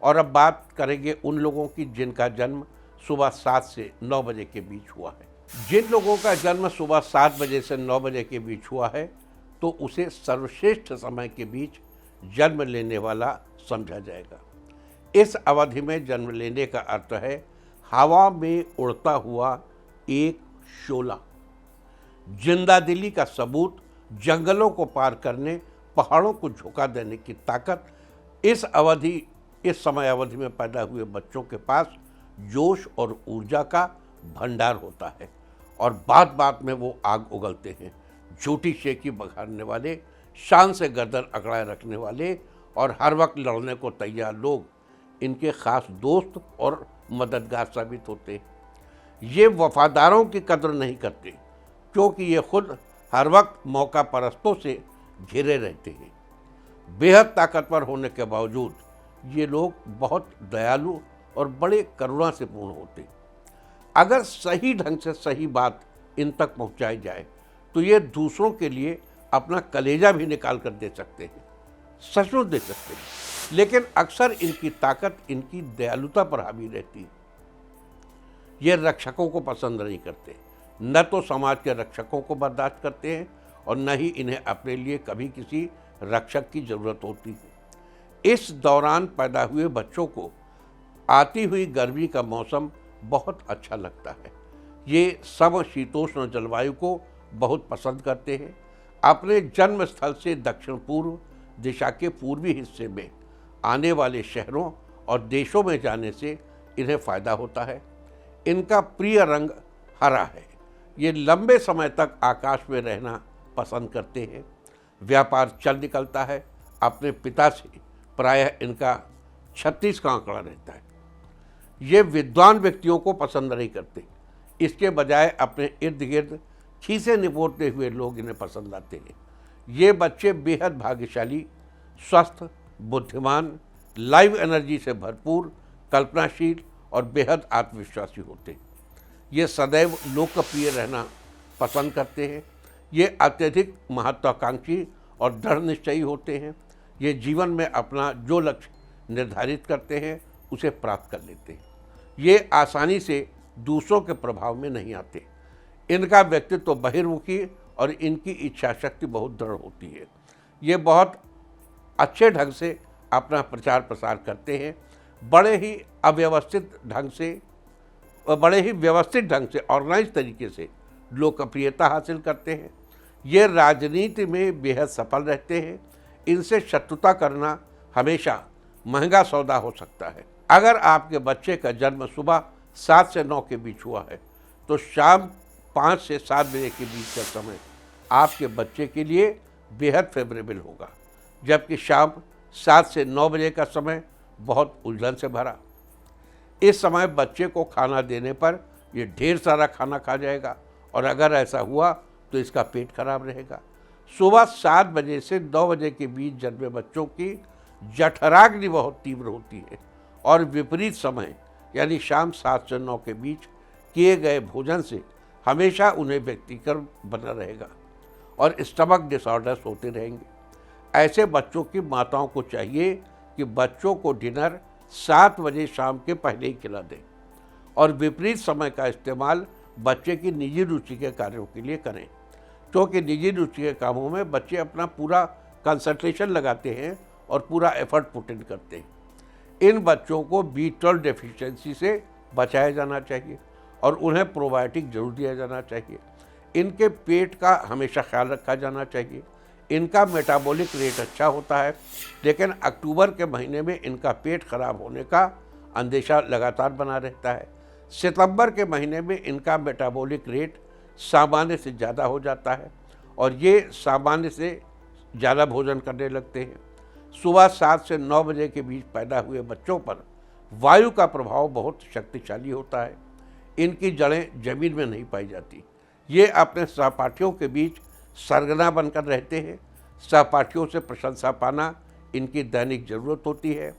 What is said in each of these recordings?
और अब बात करेंगे उन लोगों की जिनका जन्म सुबह 7 से 9 बजे के बीच हुआ है। जिन लोगों का जन्म सुबह 7 बजे से 9 बजे के बीच हुआ है तो उसे सर्वश्रेष्ठ समय के बीच जन्म लेने वाला समझा जाएगा। इस अवधि में जन्म लेने का अर्थ है हवा में उड़ता हुआ एक शोला, जिंदादिली का सबूत, जंगलों को पार करने, पहाड़ों को झुका देने की ताकत। इस समय अवधि में पैदा हुए बच्चों के पास जोश और ऊर्जा का भंडार होता है और बात बात में वो आग उगलते हैं। झूठी शेखी बघाड़ने वाले, शान से गर्दन अकड़ाए रखने वाले और हर वक्त लड़ने को तैयार लोग इनके खास दोस्त और मददगार साबित होते हैं। ये वफादारों की कदर नहीं करते क्योंकि ये खुद हर वक्त मौका परस्तों से घिरे रहते हैं। बेहद ताकतवर होने के बावजूद ये लोग बहुत दयालु और बड़े करुणा से पूर्ण होते हैं। अगर सही ढंग से सही बात इन तक पहुंचाई जाए तो ये दूसरों के लिए अपना कलेजा भी निकाल कर दे सकते हैं, सचमुच दे सकते हैं। लेकिन अक्सर इनकी ताकत इनकी दयालुता पर हावी रहती है। ये रक्षकों को पसंद नहीं करते, न तो समाज के रक्षकों को बर्दाश्त करते हैं और न ही इन्हें अपने लिए कभी किसी रक्षक की जरूरत होती है। इस दौरान पैदा हुए बच्चों को आती हुई गर्मी का मौसम बहुत अच्छा लगता है। ये समशीतोष्ण जलवायु को बहुत पसंद करते हैं। अपने जन्म स्थल से दक्षिण पूर्व दिशा के पूर्वी हिस्से में आने वाले शहरों और देशों में जाने से इन्हें फ़ायदा होता है। इनका प्रिय रंग हरा है। ये लंबे समय तक आकाश में रहना पसंद करते हैं। व्यापार चल निकलता है। अपने पिता से प्रायः इनका 36 का आंकड़ा रहता है। ये विद्वान व्यक्तियों को पसंद नहीं करते, इसके बजाय अपने इर्द गिर्द खीसे निपोरते हुए लोग इन्हें पसंद आते हैं। ये बच्चे बेहद भाग्यशाली, स्वस्थ, बुद्धिमान, लाइव एनर्जी से भरपूर, कल्पनाशील और बेहद आत्मविश्वासी होते हैं। ये सदैव लोकप्रिय रहना पसंद करते हैं। ये अत्यधिक महत्वाकांक्षी और दृढ़ निश्चयी होते हैं। ये जीवन में अपना जो लक्ष्य निर्धारित करते हैं उसे प्राप्त कर लेते हैं। ये आसानी से दूसरों के प्रभाव में नहीं आते। इनका व्यक्तित्व बहिर्मुखी और इनकी इच्छा शक्ति बहुत दृढ़ होती है। ये बहुत अच्छे ढंग से अपना प्रचार प्रसार करते हैं। बड़े ही व्यवस्थित ढंग से ऑर्गेनाइज तरीके से लोकप्रियता हासिल करते हैं। ये राजनीति में बेहद सफल रहते हैं। इनसे शत्रुता करना हमेशा महंगा सौदा हो सकता है। अगर आपके बच्चे का जन्म सुबह 7 से 9 के बीच हुआ है तो शाम 5 से 7 बजे के बीच का समय आपके बच्चे के लिए बेहद फेवरेबल होगा, जबकि शाम 7 से 9 बजे का समय बहुत उलझन से भरा। इस समय बच्चे को खाना देने पर ये ढेर सारा खाना खा जाएगा और अगर ऐसा हुआ तो इसका पेट खराब रहेगा। सुबह 7 बजे से 9 बजे के बीच जन्मे बच्चों की जठराग्नि बहुत तीव्र होती है और विपरीत समय यानी शाम 7 से 9 के बीच किए गए भोजन से हमेशा उन्हें व्यतिक्रम बना रहेगा और स्टमक डिसऑर्डर्स होते रहेंगे। ऐसे बच्चों की माताओं को चाहिए कि बच्चों को डिनर 7 बजे शाम के पहले ही खिला दें और विपरीत समय का इस्तेमाल बच्चे की निजी रुचि के कार्यों के लिए करें, क्योंकि निजी रुचि के कामों में बच्चे अपना पूरा कंसंट्रेशन लगाते हैं और पूरा एफर्ट पुट इन करते हैं। इन बच्चों को B12 डेफिशिएंसी से बचाया जाना चाहिए और उन्हें प्रोबायोटिक जरूर दिया जाना चाहिए। इनके पेट का हमेशा ख्याल रखा जाना चाहिए। इनका मेटाबॉलिक रेट अच्छा होता है, लेकिन अक्टूबर के महीने में इनका पेट खराब होने का अंदेशा लगातार बना रहता है। सितंबर के महीने में इनका मेटाबॉलिक रेट सामान्य से ज़्यादा हो जाता है और ये सामान्य से ज़्यादा भोजन करने लगते हैं। सुबह 7 से 9 बजे के बीच पैदा हुए बच्चों पर वायु का प्रभाव बहुत शक्तिशाली होता है। इनकी जड़ें जमीन में नहीं पाई जाती। ये अपने सहपाठियों के बीच सरगना बनकर रहते हैं। सहपाठियों से प्रशंसा पाना इनकी दैनिक ज़रूरत होती है।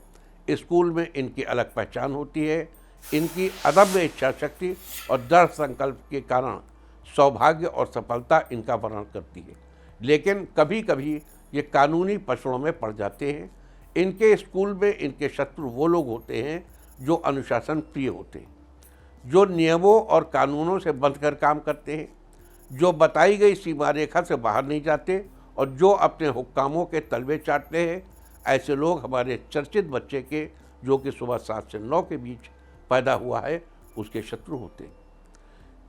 स्कूल में इनकी अलग पहचान होती है। इनकी अदम्य इच्छा शक्ति और दृढ़ संकल्प के कारण सौभाग्य और सफलता इनका वर्णन करती है। लेकिन कभी कभी ये कानूनी पसड़ों में पड़ जाते हैं। इनके स्कूल में इनके शत्रु वो लोग होते हैं जो अनुशासन प्रिय होते हैं, जो नियमों और कानूनों से बंधकर काम करते हैं, जो बताई गई सीमा रेखा से बाहर नहीं जाते और जो अपने हुक्कामों के तलवे चाटते हैं। ऐसे लोग हमारे चर्चित बच्चे के, जो कि सुबह 7 से 9 के बीच पैदा हुआ है, उसके शत्रु होते हैं।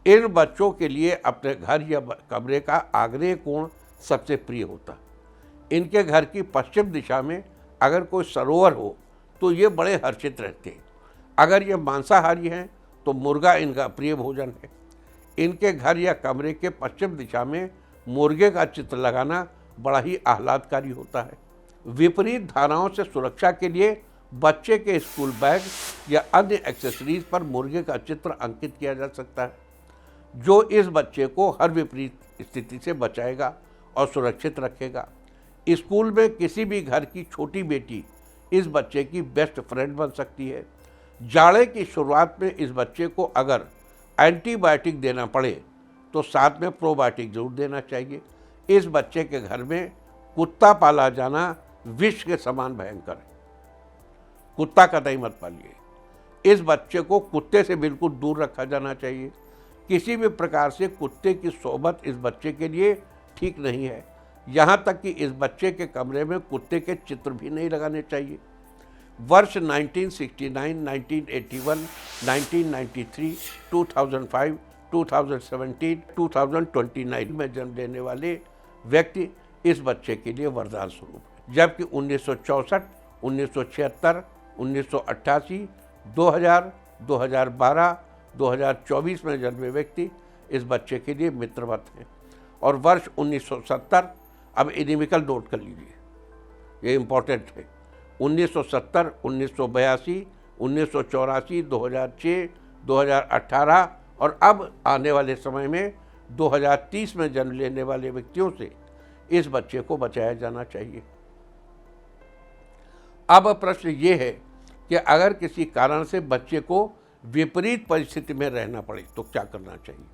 इन बच्चों के लिए अपने घर या कमरे का आग्नेय कोण सबसे प्रिय होता। इनके घर की पश्चिम दिशा में अगर कोई सरोवर हो तो ये बड़े हर्षित रहते हैं। अगर ये मांसाहारी हैं तो मुर्गा इनका प्रिय भोजन है। इनके घर या कमरे के पश्चिम दिशा में मुर्गे का चित्र लगाना बड़ा ही आह्लादकारी होता है। विपरीत धाराओं से सुरक्षा के लिए बच्चे के स्कूल बैग या अन्य एक्सेसरीज पर मुर्गे का चित्र अंकित किया जा सकता है, जो इस बच्चे को हर विपरीत स्थिति से बचाएगा और सुरक्षित रखेगा। स्कूल में किसी भी घर की छोटी बेटी इस बच्चे की बेस्ट फ्रेंड बन सकती है। जाड़े की शुरुआत में इस बच्चे को अगर एंटीबायोटिक देना पड़े तो साथ में प्रोबायोटिक जरूर देना चाहिए। इस बच्चे के घर में कुत्ता पाला जाना विष के समान भयंकर है। कुत्ता कतई मत पालिए। इस बच्चे को कुत्ते से बिल्कुल दूर रखा जाना चाहिए। किसी भी प्रकार से कुत्ते की सोबत इस बच्चे के लिए ठीक नहीं है। यहाँ तक कि इस बच्चे के कमरे में कुत्ते के चित्र भी नहीं लगाने चाहिए। वर्ष 1969, 1981, 1993, 2005, 2017, 2029 में जन्म लेने वाले व्यक्ति इस बच्चे के लिए वरदान स्वरूप है, जबकि 1964, 1976, 1988, 2000, 2012, 2024 में जन्मे व्यक्ति इस बच्चे के लिए मित्रवत हैं। और वर्ष 1970, अब एनिमिकल नोट कर लीजिए, ये इम्पोर्टेंट है। 1970, 1982, 1984, 2006, 2018 और अब आने वाले समय में 2030 में जन्म लेने वाले व्यक्तियों से इस बच्चे को बचाया जाना चाहिए। अब प्रश्न ये है कि अगर किसी कारण से बच्चे को विपरीत परिस्थिति में रहना पड़े तो क्या करना चाहिए,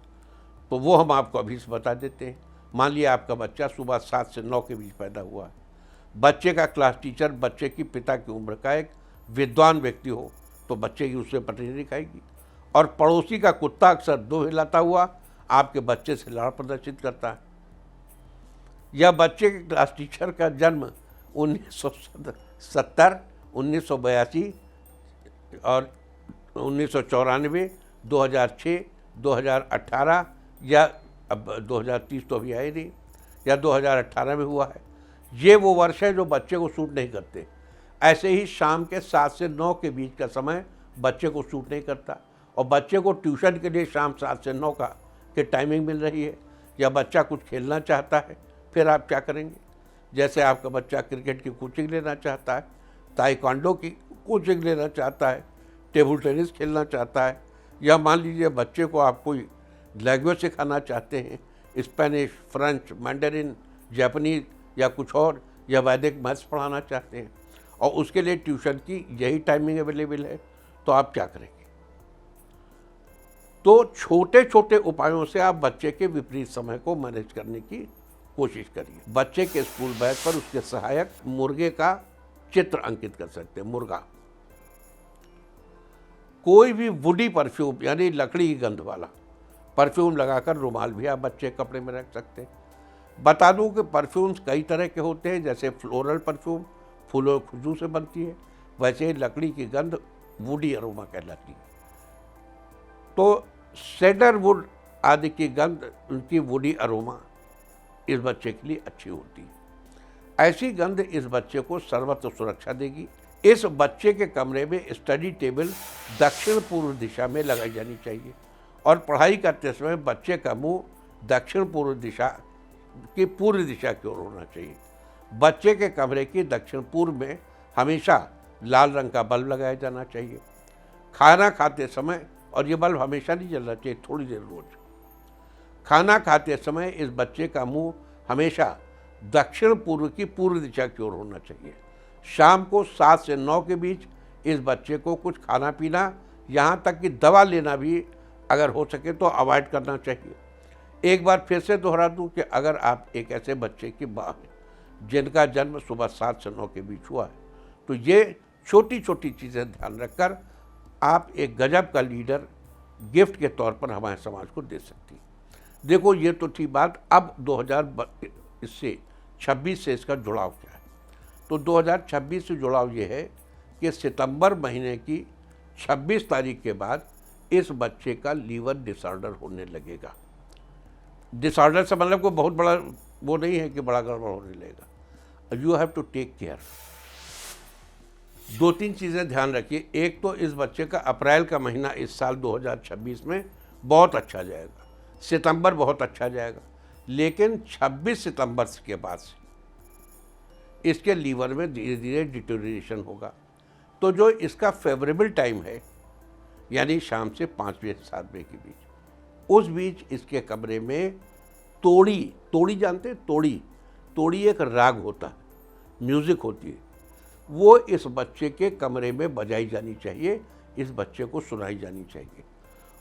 तो वो हम आपको अभी से बता देते हैं। मान लिया आपका बच्चा सुबह 7 से 9 के बीच पैदा हुआ है। बच्चे का क्लास टीचर बच्चे की पिता की उम्र का एक विद्वान व्यक्ति हो तो बच्चे की उससे पटरी नहीं खाएगी। और पड़ोसी का कुत्ता अक्सर दो हिलाता हुआ आपके बच्चे से लाड़ प्रदर्शित करता है। यह बच्चे के क्लास टीचर का जन्म 1970, 1982 और 1994, 2006, 2018 या अब 2030 तो अभी आए नहीं, या 2018 में हुआ है। ये वो वर्ष है जो बच्चे को सूट नहीं करते। ऐसे ही शाम के 7 से 9 के बीच का समय बच्चे को सूट नहीं करता और बच्चे को ट्यूशन के लिए शाम 7 से 9 की टाइमिंग मिल रही है, या बच्चा कुछ खेलना चाहता है, फिर आप क्या करेंगे? जैसे आपका बच्चा क्रिकेट की कोचिंग लेना चाहता है, ताइक्वांडो की कोचिंग लेना चाहता है, टेबल टेनिस खेलना चाहता है, या मान लीजिए बच्चे को आप कोई लैंग्वेज सिखाना चाहते हैं, स्पेनिश, फ्रेंच, मैंडरिन, जापानीज या कुछ और, या वैदिक मैथ्स पढ़ाना चाहते हैं और उसके लिए ट्यूशन की यही टाइमिंग अवेलेबल है, तो आप क्या करेंगे? तो छोटे छोटे उपायों से आप बच्चे के विपरीत समय को मैनेज करने की कोशिश करिए। बच्चे के स्कूल बैग पर उसके सहायक मुर्गे का चित्र अंकित कर सकते हैं। मुर्गा, कोई भी वुडी परफ्यूम यानी लकड़ी की गंध वाला परफ्यूम लगाकर रुमाल भी आप बच्चे के कपड़े में रख सकते हैं। बता दूं कि परफ्यूम्स कई तरह के होते हैं, जैसे फ्लोरल परफ्यूम फूलों की खुशबू से बनती है, वैसे ही लकड़ी की गंध वुडी अरोमा कहलाती है। तो सेडर वुड आदि की गंध, उनकी वुडी अरोमा इस बच्चे के लिए अच्छी होती है। ऐसी गंध इस बच्चे को सर्वत्र सुरक्षा देगी। इस बच्चे के कमरे में स्टडी टेबल दक्षिण पूर्व दिशा में लगाई जानी चाहिए और पढ़ाई करते समय बच्चे का मुंह दक्षिण पूर्व दिशा की पूर्व दिशा की ओर होना चाहिए। बच्चे के कमरे की दक्षिण पूर्व में हमेशा लाल रंग का बल्ब लगाया जाना चाहिए। खाना खाते समय, और ये बल्ब हमेशा नहीं जलना चाहिए, थोड़ी देर रोज। खाना खाते समय इस बच्चे का मुंह हमेशा दक्षिण पूर्व की पूर्व दिशा की ओर होना चाहिए। शाम को 7 से 9 के बीच इस बच्चे को कुछ खाना पीना, यहाँ तक कि दवा लेना भी अगर हो सके तो अवॉइड करना चाहिए। एक बार फिर से दोहरा दूं कि अगर आप एक ऐसे बच्चे की माँ हैं जिनका जन्म सुबह 7 से 9 के बीच हुआ है, तो तो ये छोटी छोटी चीज़ें ध्यान रखकर आप एक गजब का लीडर गिफ्ट के तौर पर हमारे समाज को दे सकती हैं। देखो ये तो थी बात, अब 2026 से इसका जुड़ाव क्या है। तो 2026 से जुड़ाव ये है कि सितंबर महीने की 26 तारीख के बाद इस बच्चे का लीवर डिसऑर्डर होने लगेगा। डिसऑर्डर से मतलब कोई बहुत बड़ा वो नहीं है कि बड़ा गड़बड़ होने लगेगा। You have to take care. 2-3 चीज़ें ध्यान रखिए। एक तो इस बच्चे का अप्रैल का महीना इस साल 2026 में बहुत अच्छा जाएगा, सितंबर बहुत अच्छा जाएगा, लेकिन 26 सितंबर के बाद से इसके लीवर में धीरे धीरे डिटोरिएशन होगा। तो जो इसका फेवरेबल टाइम है, यानी शाम से 5 बजे से 7 बजे के बीच, उस बीच इसके कमरे में तोड़ी जानते हैं? तोड़ी एक राग होता है, म्यूज़िक होती है, वो इस बच्चे के कमरे में बजाई जानी चाहिए, इस बच्चे को सुनाई जानी चाहिए।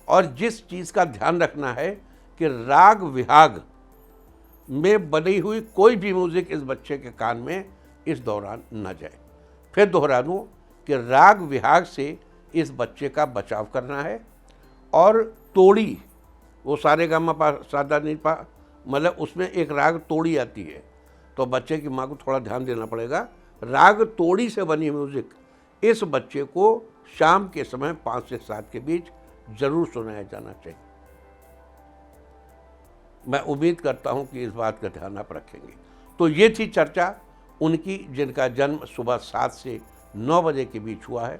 और जिस चीज़ का ध्यान रखना है कि राग विहाग में बनी हुई कोई भी म्यूज़िक इस बच्चे के कान में इस दौरान न जाए। फिर दोहरा दूँ कि राग विहाग से इस बच्चे का बचाव करना है। और तोड़ी, वो सारे गा मा पा सा धा नी पा, मतलब उसमें एक राग तोड़ी आती है, तो बच्चे की माँ को थोड़ा ध्यान देना पड़ेगा। राग तोड़ी से बनी म्यूज़िक इस बच्चे को शाम के समय 5 से 7 के बीच ज़रूर सुनाया जाना चाहिए। मैं उम्मीद करता हूं कि इस बात का ध्यान आप रखेंगे। तो ये थी चर्चा उनकी जिनका जन्म सुबह 7 से 9 बजे के बीच हुआ है।